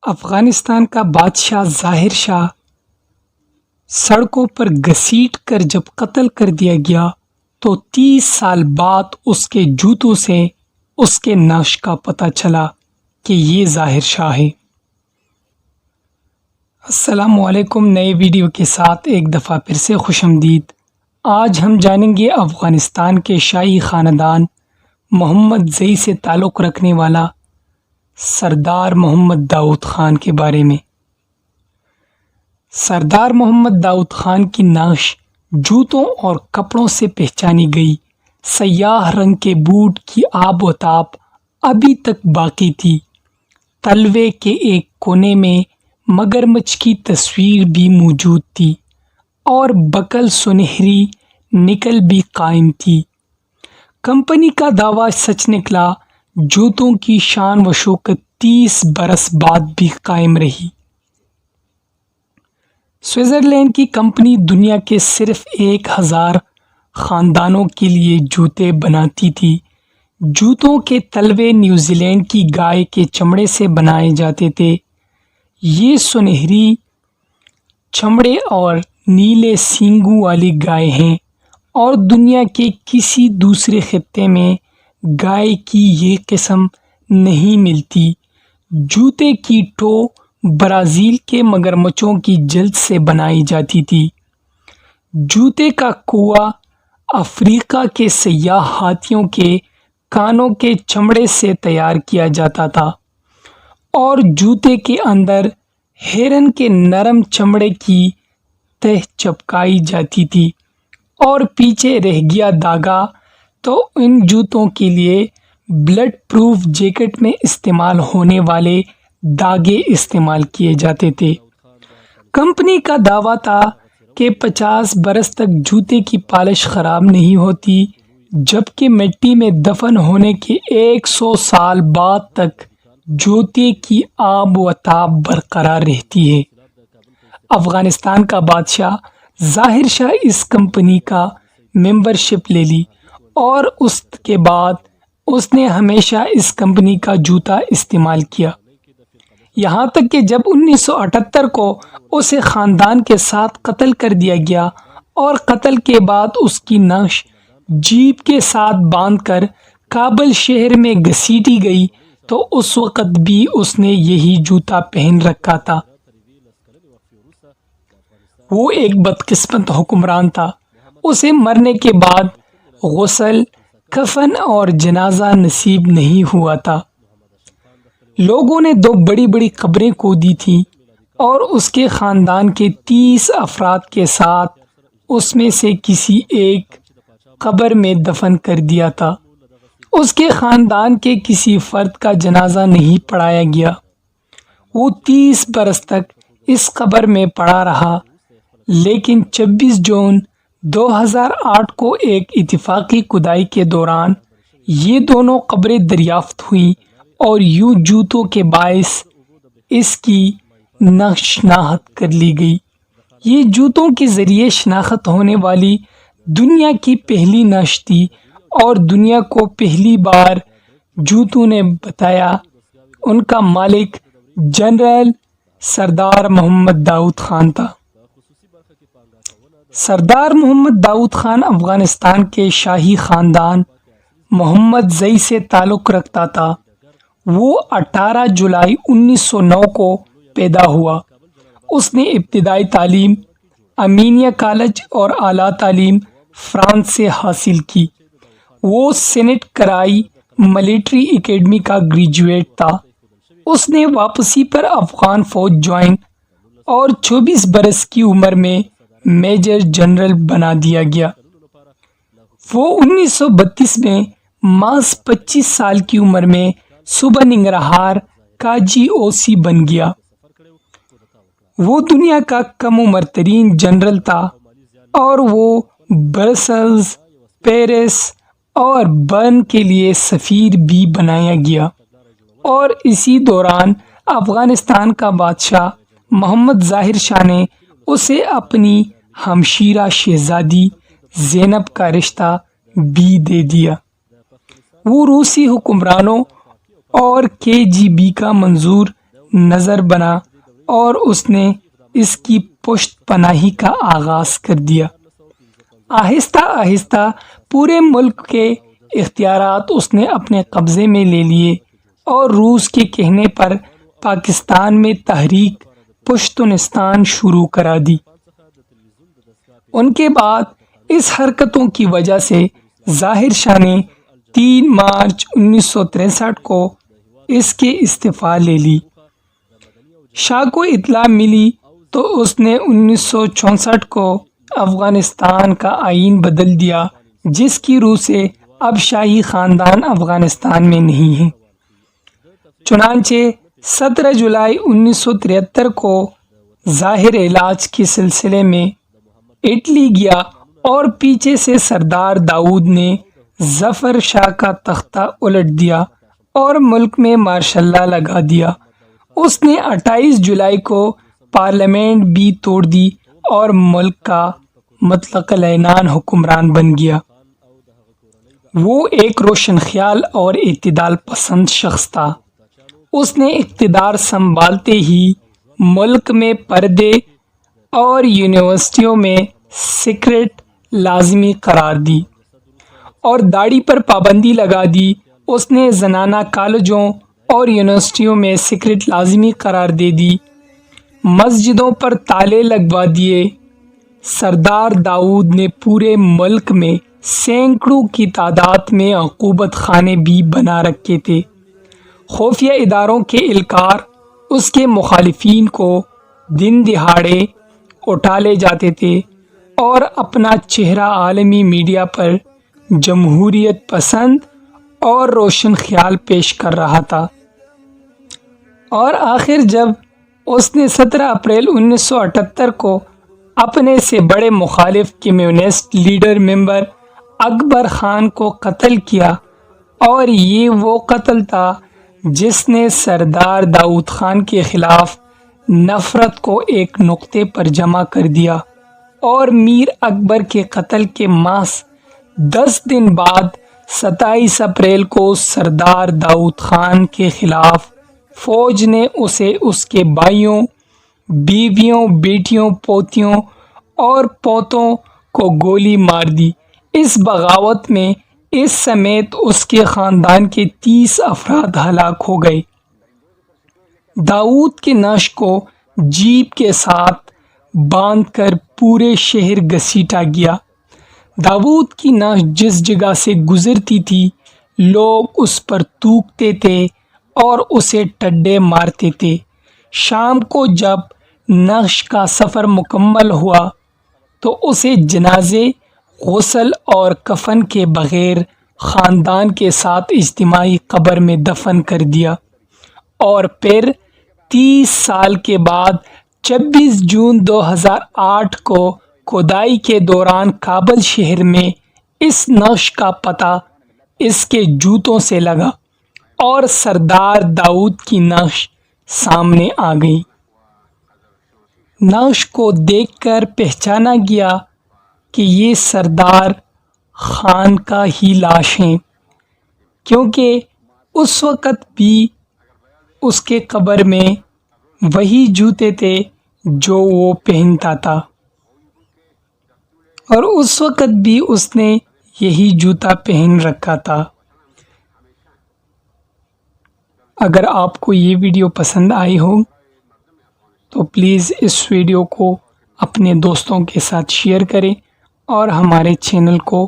افغانستان کا بادشاہ ظاہر شاہ سڑکوں پر گھسیٹ کر جب قتل کر دیا گیا تو 30 سال بعد اس کے جوتوں سے اس کے نقش کا پتہ چلا کہ یہ ظاہر شاہ ہے۔ السلام علیکم، نئے ویڈیو کے ساتھ ایک دفعہ پھر سے خوش آمدید۔ آج ہم جانیں گے افغانستان کے شاہی خاندان محمد زئی سے تعلق رکھنے والا سردار محمد داؤد خان کے بارے میں۔ سردار محمد داؤد خان کی نقش جوتوں اور کپڑوں سے پہچانی گئی سیاہ رنگ کے بوٹ کی آب و تاب ابھی تک باقی تھی۔ تلوے کے ایک کونے میں مگرمچھ کی تصویر بھی موجود تھی اور بکل سنہری نکل بھی قائم تھی۔ کمپنی کا دعویٰ سچ نکلا، جوتوں کی شان و شوکت 30 برس بعد بھی قائم رہی۔ سوئٹزرلینڈ کی کمپنی دنیا کے صرف 1000 خاندانوں کے لیے جوتے بناتی تھی۔ جوتوں کے تلوے نیوزی لینڈ کی گائے کے چمڑے سے بنائے جاتے تھے۔ یہ سنہری چمڑے اور نیلے سینگوں والی گائے ہیں اور دنیا کے کسی دوسرے خطے میں گائے کی یہ قسم نہیں ملتی۔ جوتے کی ٹو برازیل کے مگرمچھوں کی جلد سے بنائی جاتی تھی۔ جوتے کا کوہ افریقہ کے سیاہ ہاتھیوں کے کانوں کے چمڑے سے تیار کیا جاتا تھا اور جوتے کے اندر ہرن کے نرم چمڑے کی تہ چپکائی جاتی تھی اور پیچھے رہ گیا داغا تو ان جوتوں کے لیے بلٹ پروف جیکٹ میں استعمال ہونے والے داغے استعمال کیے جاتے تھے۔ کمپنی کا دعویٰ تھا کہ 50 برس تک جوتے کی پالش خراب نہیں ہوتی، جبکہ مٹی میں دفن ہونے کے 100 سال بعد تک جوتے کی آب و تاب برقرار رہتی ہے۔ افغانستان کا بادشاہ ظاہر شاہ اس کمپنی کا ممبرشپ لے لی اور اس کے بعد اس نے ہمیشہ اس کمپنی کا جوتا استعمال کیا، یہاں تک کہ جب 1978 کو اسے خاندان کے ساتھ قتل کر دیا گیا اور قتل کے بعد اس کی نقش جیپ کے ساتھ باندھ کر کابل شہر میں گھسیٹی گئی تو اس وقت بھی اس نے یہی جوتا پہن رکھا تھا۔ وہ ایک بدقسمت حکمران تھا۔ اسے مرنے کے بعد غسل، کفن اور جنازہ نصیب نہیں ہوا تھا۔ لوگوں نے 2 بڑی بڑی قبریں کھودی تھیں اور اس کے خاندان کے 30 افراد کے ساتھ اس میں سے کسی ایک قبر میں دفن کر دیا تھا۔ اس کے خاندان کے کسی فرد کا جنازہ نہیں پڑھایا گیا۔ وہ 30 برس تک اس قبر میں پڑا رہا، لیکن 26 جون 2008 کو ایک اتفاقی کھدائی کے دوران یہ دونوں قبریں دریافت ہوئیں اور یوں جوتوں کے باعث اس کی نقش شناخت کر لی گئی۔ یہ جوتوں کے ذریعے شناخت ہونے والی دنیا کی پہلی نقش تھی اور دنیا کو پہلی بار جوتوں نے بتایا۔ ان کا مالک جنرل سردار محمد داؤد خان تھا۔ سردار محمد داؤد خان افغانستان کے شاہی خاندان محمد زئی سے تعلق رکھتا تھا۔ وہ 18 جولائی 1909 کو پیدا ہوا۔ اس نے ابتدائی تعلیم امینیہ کالج اور اعلیٰ تعلیم فرانس سے حاصل کی۔ وہ سینٹ کرائی ملٹری اکیڈمی کا گریجویٹ تھا۔ اس نے واپسی پر افغان فوج جوائن اور 24 برس کی عمر میں میجر جنرل بنا دیا گیا۔ وہ 1932 میں محض 25 سال کی عمر میں صوبہ ننگرہار کا GOC بن گیا۔ وہ دنیا کا کم عمر ترین جنرل تھا اور وہ برسلز، پیرس اور برن کے لیے سفیر بھی بنایا گیا، اور اسی دوران افغانستان کا بادشاہ محمد ظاہر شاہ نے اسے اپنی ہمشیرہ شہزادی زینب کا رشتہ بھی دے دیا۔ وہ روسی حکمرانوں اور KGB کا منظور نظر بنا اور اس نے اس کی پشت پناہی کا آغاز کر دیا۔ آہستہ آہستہ پورے ملک کے اختیارات اس نے اپنے قبضے میں لے لیے اور روس کے کہنے پر پاکستان میں تحریک پشتونستان شروع کرا دی۔ ان کے بعد اس حرکتوں کی وجہ سے ظاہر شاہ نے 3 مارچ 1963 کو اس کے استعفیٰ لے لی۔ شاہ کو اطلاع ملی تو اس نے 1964 کو افغانستان کا آئین بدل دیا، جس کی روح سے اب شاہی خاندان افغانستان میں نہیں ہے۔ چنانچہ 17 جولائی 1973 کو ظاہر علاج کے سلسلے میں اٹلی گیا اور پیچھے سے سردار داؤد نے ظفر شاہ کا تختہ الٹ دیا اور ملک میں مارشل لا لگا دیا۔ اس نے 28 جولائی کو پارلیمنٹ بھی توڑ دی اور ملک کا مطلق العنان حکمران بن گیا۔ وہ ایک روشن خیال اور اعتدال پسند شخص تھا۔ اس نے اقتدار سنبھالتے ہی ملک میں پردے اور یونیورسٹیوں میں سکرٹ لازمی قرار دی اور داڑھی پر پابندی لگا دی۔ اس نے زنانہ کالجوں اور یونیورسٹیوں میں سکرٹ لازمی قرار دے دی، مسجدوں پر تالے لگوا دیے۔ سردار داؤد نے پورے ملک میں سینکڑوں کی تعداد میں عقوبت خانے بھی بنا رکھے تھے۔ خفیہ اداروں کے اہلکار اس کے مخالفین کو دن دہاڑے اٹھا لے جاتے تھے اور اپنا چہرہ عالمی میڈیا پر جمہوریت پسند اور روشن خیال پیش کر رہا تھا۔ اور آخر جب اس نے 17 اپریل 1978 کو اپنے سے بڑے مخالف کمیونسٹ لیڈر ممبر اکبر خان کو قتل کیا، اور یہ وہ قتل تھا جس نے سردار داؤد خان کے خلاف نفرت کو ایک نقطے پر جمع کر دیا، اور میر اکبر کے قتل کے محض 10 دن بعد 27 اپریل کو سردار داؤد خان کے خلاف فوج نے اسے اس کے بھائیوں، بیویوں، بیٹیوں، پوتیوں اور پوتوں کو گولی مار دی۔ اس بغاوت میں اس سمیت اس کے خاندان کے 30 افراد ہلاک ہو گئے۔ داؤد کے نعش کو جیپ کے ساتھ باندھ کر پورے شہر گھسیٹا گیا۔ داؤد کی نعش جس جگہ سے گزرتی تھی لوگ اس پر تھوکتے تھے اور اسے ٹڈے مارتے تھے۔ شام کو جب نعش کا سفر مکمل ہوا تو اسے جنازے، غسل اور کفن کے بغیر خاندان کے ساتھ اجتماعی قبر میں دفن کر دیا، اور پھر 30 سال کے بعد 26 جون 2008 کو کھدائی کے دوران کابل شہر میں اس نعش کا پتہ اس کے جوتوں سے لگا اور سردار داؤد کی نعش سامنے آ گئی۔ نعش کو دیکھ کر پہچانا گیا کہ یہ سردار خان کا ہی لاش ہے، کیونکہ اس وقت بھی اس کے قبر میں وہی جوتے تھے جو وہ پہنتا تھا، اور اس وقت بھی اس نے یہی جوتا پہن رکھا تھا۔ اگر آپ کو یہ ویڈیو پسند آئی ہو تو پلیز اس ویڈیو کو اپنے دوستوں کے ساتھ شیئر کریں اور ہمارے چینل کو